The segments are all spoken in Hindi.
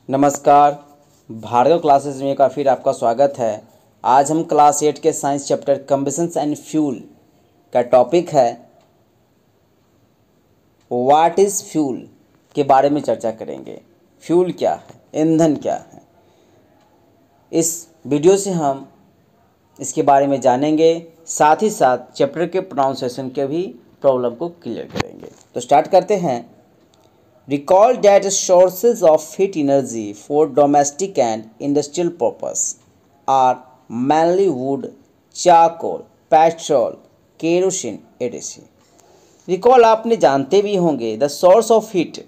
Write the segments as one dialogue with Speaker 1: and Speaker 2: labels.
Speaker 1: नमस्कार। भार्गव क्लासेस में एक बार फिर आपका स्वागत है। आज हम क्लास 8 के साइंस चैप्टर कंबशंस एंड फ्यूल का टॉपिक है व्हाट इज़ फ्यूल के बारे में चर्चा करेंगे। फ्यूल क्या है, ईंधन क्या है। इस वीडियो से हम इसके बारे में जानेंगे, साथ ही साथ चैप्टर के प्रोनाउंसिएशन के भी प्रॉब्लम को क्लियर करेंगे। तो स्टार्ट करते हैं। Recall that sources of heat energy for domestic and industrial purpose are mainly wood, charcoal, petrol, kerosene, etc. Recall आपने जानते भी होंगे द सोर्स ऑफ हीट,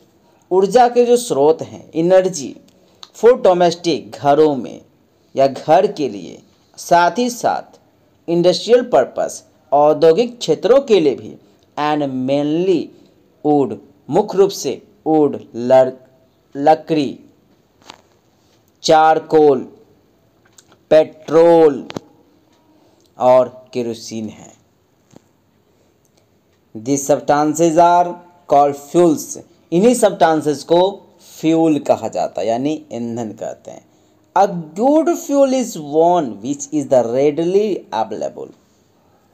Speaker 1: ऊर्जा के जो स्रोत हैं, एनर्जी फॉर डोमेस्टिक, घरों में या घर के लिए, साथ ही साथ इंडस्ट्रियल पर्पस, औद्योगिक क्षेत्रों के लिए भी, एंड मेनली वुड, मुख्य रूप से वुड लकड़ी, चारकोल, पेट्रोल और केरोसिन है। This substances are called fuels. इन्हीं सब्सटेंसेस को फ्यूल कहा जाता है, यानी ईंधन कहते हैं। A good fuel is one which is the readily available.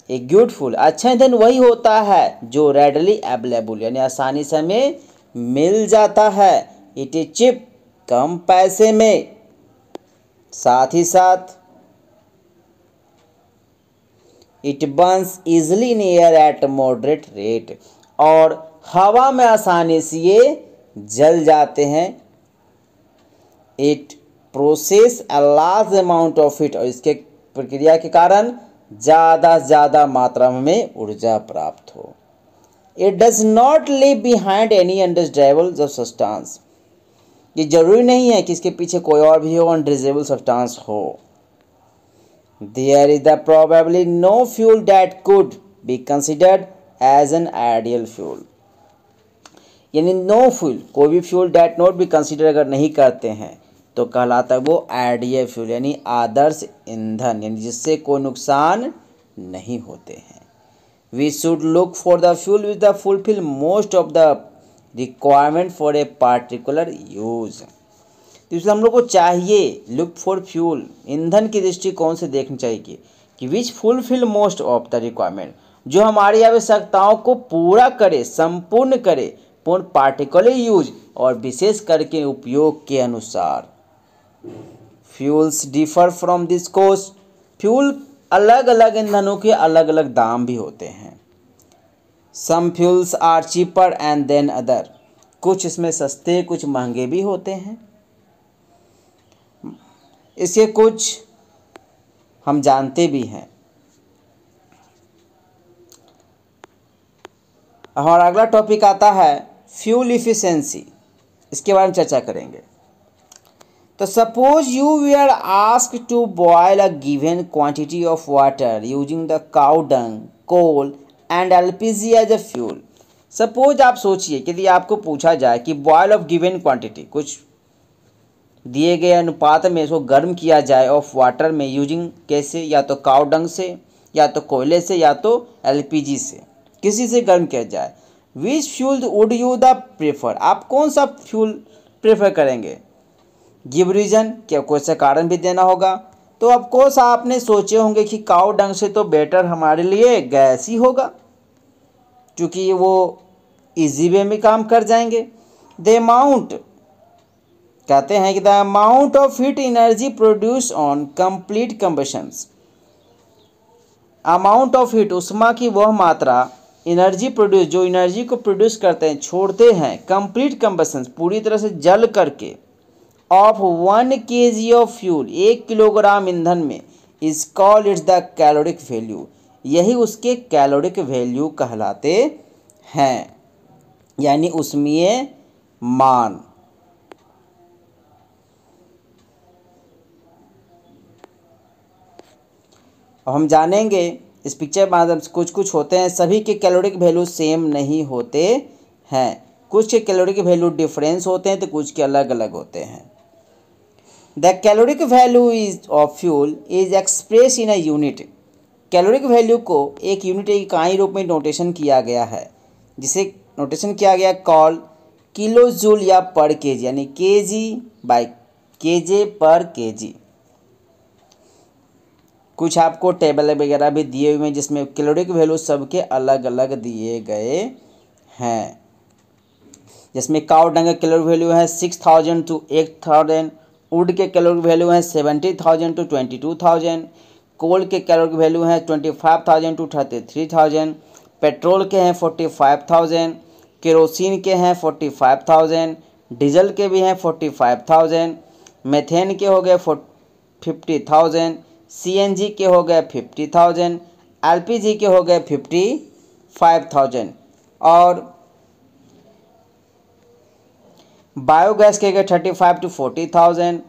Speaker 1: एक गुड फ्यूल, अच्छा ईंधन वही होता है जो रेडली अवेलेबल यानी आसानी से हमें मिल जाता है। इट इज चिप, कम पैसे में, साथ ही साथ it Burns easily in air at moderate rate, और हवा में आसानी से ये जल जाते हैं। It process a large amount of heat, और इसके प्रक्रिया के कारण ज़्यादा से ज़्यादा मात्रा में ऊर्जा प्राप्त हो। It does not leave behind any undesirable substance। ये जरूरी नहीं है कि इसके पीछे कोई और भी हो, अनडिजायरेबल सब्सटेंस हो। There is the probably no fuel that could be considered as an ideal fuel। यानी नो फ्यूल, कोई भी fuel that not be consider अगर नहीं करते हैं तो कहलाता है वो आइडियल फ्यूल, यानी आदर्श ईंधन, यानी जिससे कोई नुकसान नहीं होते हैं। We should look for the fuel which the fulfill most of the requirement for a particular use। तो इसलिए हम लोग को चाहिए लुक फॉर फ्यूल, ईंधन की दृष्टिकोण से देखनी चाहिए कि which fulfil most of the requirement, जो हमारी आवश्यकताओं को पूरा करे, संपूर्ण करे, पूर्ण पार्टिकुलर यूज और विशेष करके उपयोग के अनुसार। Fuels differ from this cost. Fuel अलग अलग ईंधनों के अलग अलग दाम भी होते हैं। Some fuels are cheaper and than other, कुछ इसमें सस्ते कुछ महंगे भी होते हैं। इसके कुछ हम जानते भी हैं। हमारा अगला टॉपिक आता है फ्यूल इफिशिएंसी, इसके बारे में चर्चा करेंगे। तो suppose you were asked to boil a given quantity of water using the cow dung, coal and LPG as a fuel. Suppose आप सोचिए कि यदि आपको पूछा जाए कि बॉयल ऑफ गिवन क्वांटिटी, कुछ दिए गए अनुपात में इसको गर्म किया जाए ऑफ वाटर में, यूजिंग कैसे, या तो काउ डंग से, या तो कोयले से, या तो एलपीजी से, किसी से गर्म किया जाए। Which fuel would you the prefer, आप कौन सा फ्यूल प्रेफर करेंगे। गिव रीजन, क्या कोई सा कारण भी देना होगा। तो ऑफकोर्स आपने सोचे होंगे कि काउ डंग से तो बेटर हमारे लिए गैस ही होगा, क्योंकि वो इजी वे में काम कर जाएंगे। द अमाउंट, कहते हैं कि the amount of heat energy produce on complete combustions. Amount of heat, उष्मा की वह मात्रा, एनर्जी प्रोड्यूस, जो एनर्जी को प्रोड्यूस करते हैं, छोड़ते हैं, कंप्लीट कंबशंस, पूरी तरह से जल करके, of 1 kg of fuel, 1 kilogram ईंधन में, is called its the caloric value, यही उसके कैलोरिक वैल्यू कहलाते हैं, यानी उसमें मान। हम जानेंगे इस पिक्चर में कुछ कुछ होते हैं, सभी के कैलोरिक वैल्यू सेम नहीं होते हैं, कुछ के कैलोरिक वैल्यू डिफरेंस होते हैं तो कुछ के अलग अलग होते हैं। The caloric value is of fuel is express in a unit. Caloric value को एक यूनिट, एक इकाई रूप में नोटेशन किया गया है, जिसे नोटेशन किया गया कॉल किलो जूल या पर केजी, यानी केजी बाय केजे पर केजी। कुछ आपको टेबल वगैरह भी दिए हुए हैं जिसमें कैलोरिक वैल्यू सबके अलग अलग दिए गए हैं। जिसमें काउ डंग का कैलोरी वैल्यू है 6000 to 8000, वुड के कैलोरी वैल्यू है 70,000 to 22,000, कोल के कैलोरी वैल्यू है 25,000 to 33,000, पेट्रोल के हैं 45,000, केरोसिन के हैं 45,000, डीजल के भी हैं 45,000, मेथेन के हो गए 50,000, सीएनजी के हो गए 50,000, एलपीजी के हो गए 55,000 और बायोगैस के गए 35 to 40,000,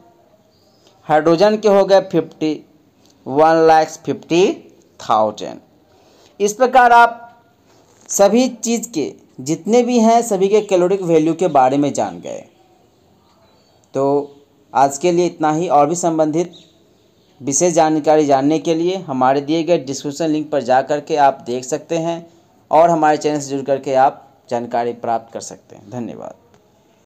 Speaker 1: हाइड्रोजन के हो गए 1,50,000। इस प्रकार आप सभी चीज़ के जितने भी हैं सभी के कैलोरिक वैल्यू के बारे में जान गए। तो आज के लिए इतना ही। और भी संबंधित विशेष जानकारी जानने के लिए हमारे दिए गए डिस्क्रिप्शन लिंक पर जा कर के आप देख सकते हैं और हमारे चैनल से जुड़ करके आप जानकारी प्राप्त कर सकते हैं। धन्यवाद।